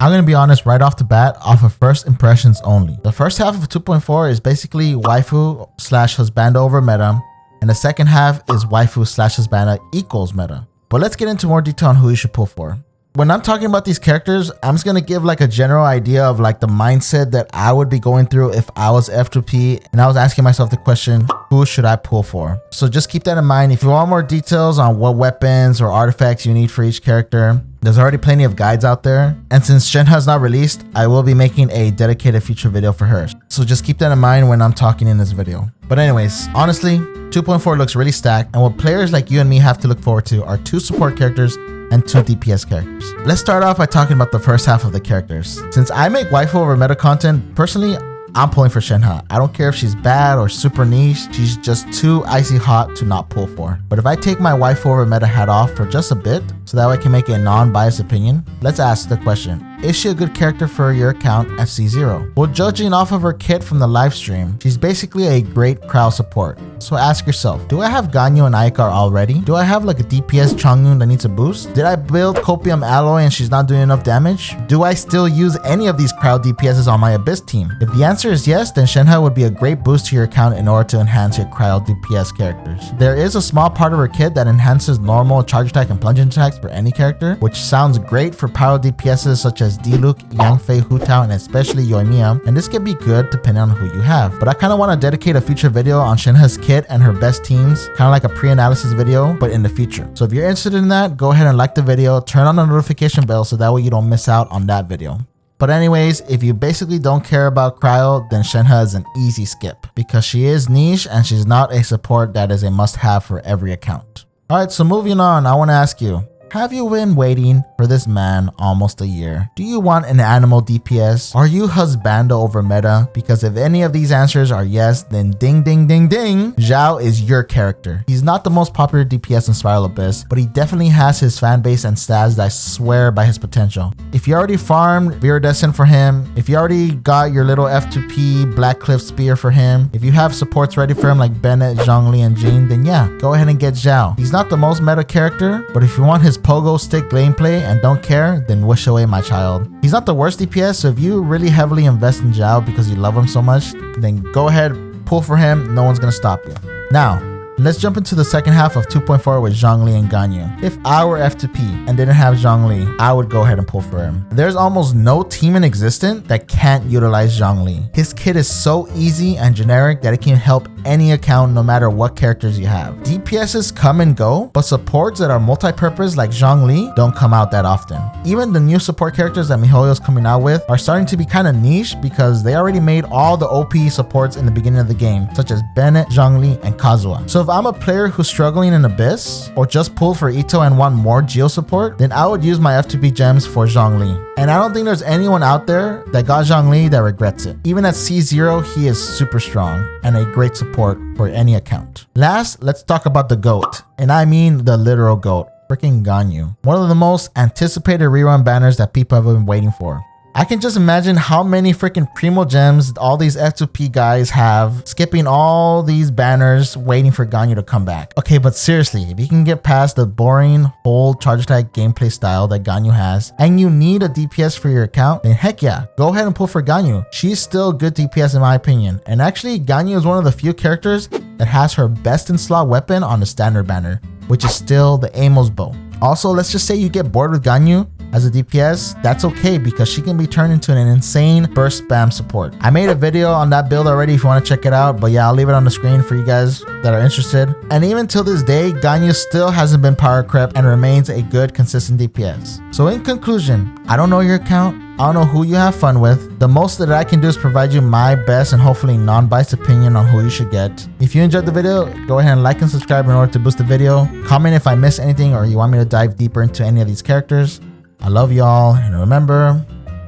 I'm going to be honest right off the bat, off of first impressions only. The first half of 2.4 is basically waifu slash husbando over meta, and the second half is waifu slash husbando equals meta. But let's get into more detail on who you should pull for. When I'm talking about these characters, I'm just going to give like a general idea of like the mindset that I would be going through if I was F2P and I was asking myself the question, who should I pull for? So just keep that in mind. If you want more details on what weapons or artifacts you need for each character, there's already plenty of guides out there. And since Shenhe is not released, I will be making a dedicated future video for her. So just keep that in mind when I'm talking in this video. But anyways, honestly, 2.4 looks really stacked, and what players like you and me have to look forward to are 2 support characters and 2 DPS characters. Let's start off by talking about the first half of the characters. Since I make waifu over meta content, personally, I'm pulling for Shenhe. I don't care if she's bad or super niche, she's just too icy hot to not pull for. But if I take my waifu over meta hat off for just a bit, so that way I can make a non-biased opinion, let's ask the question, is she a good character for your account at C0? Well, judging off of her kit from the live stream, she's basically a great crowd support. So ask yourself, do I have Ganyu and Aikar already? Do I have like a DPS Chongyun that needs a boost? Did I build Copium Alloy and she's not doing enough damage? Do I still use any of these crowd DPSs on my Abyss team? If the answer is yes, then Shenhe would be a great boost to your account in order to enhance your crowd DPS characters. There is a small part of her kit that enhances normal charge attack and plunging attacks for any character, which sounds great for power DPSs such as Diluc, Yangfei, Hu Tao, and especially Yoimiya, and this can be good depending on who you have. But I kind of want to dedicate a future video on Shenhe's kit and her best teams, kind of like a pre-analysis video, but in the future. So if you're interested in that, go ahead and like the video, turn on the notification bell so that way you don't miss out on that video. But anyways, if you basically don't care about cryo, then Shenhe is an easy skip because she is niche and she's not a support that is a must-have for every account. Alright, so moving on, I want to ask you, have you been waiting for this man almost a year? Do you want an animal DPS? Are you husbando over meta? Because if any of these answers are yes, then ding ding ding ding, Xiao is your character. He's not the most popular DPS in Spiral Abyss, but he definitely has his fan base and stats that I swear by his potential. If you already farmed Viridescent for him, if you already got your little F2P Black Cliff Spear for him, if you have supports ready for him like Bennett, Zhongli, and Jin, then yeah, go ahead and get Xiao. He's not the most meta character, but if you want his pogo stick gameplay and don't care, then wish away, my child. He's not the worst DPS, so if you really heavily invest in Xiao because you love him so much, then go ahead, pull for him, no one's gonna stop you. Now, let's jump into the second half of 2.4 with Zhongli and Ganyu. If I were F2P and didn't have Zhongli, I would go ahead and pull for him. There's almost no team in existence that can't utilize Zhongli. His kit is so easy and generic that it can help any account no matter what characters you have. DPSs come and go, but supports that are multi-purpose like Zhongli don't come out that often. Even the new support characters that Mihoyo is coming out with are starting to be kind of niche because they already made all the OP supports in the beginning of the game, such as Bennett, Zhongli, and Kazuha. So if I'm a player who's struggling in Abyss or just pulled for Ito and want more Geo support, then I would use my F2P gems for Zhongli. And I don't think there's anyone out there that got Zhongli that regrets it. Even at C0, he is super strong and a great support for any account. Last, let's talk about the GOAT. And I mean the literal GOAT, freaking Ganyu. One of the most anticipated rerun banners that people have been waiting for. I can just imagine how many freaking Primo gems all these F2P guys have, skipping all these banners waiting for Ganyu to come back. Okay, but seriously, if you can get past the boring whole charge attack gameplay style that Ganyu has, and you need a DPS for your account, then heck yeah, go ahead and pull for Ganyu. She's still good DPS in my opinion. And actually, Ganyu is one of the few characters that has her best in slot weapon on the standard banner, which is still the Amos bow. Also, let's just say you get bored with Ganyu as a DPS, that's okay because she can be turned into an insane burst spam support. I made a video on that build already if you want to check it out, but yeah, I'll leave it on the screen for you guys that are interested. And even till this day, Ganyu still hasn't been power crept and remains a good consistent DPS. So in conclusion, I don't know your account, I don't know who you have fun with. The most that I can do is provide you my best and hopefully non-biased opinion on who you should get. If you enjoyed the video, go ahead and like and subscribe in order to boost the video. Comment if I missed anything or you want me to dive deeper into any of these characters. I love y'all, and remember,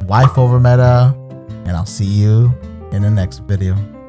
wife over meta, and I'll see you in the next video.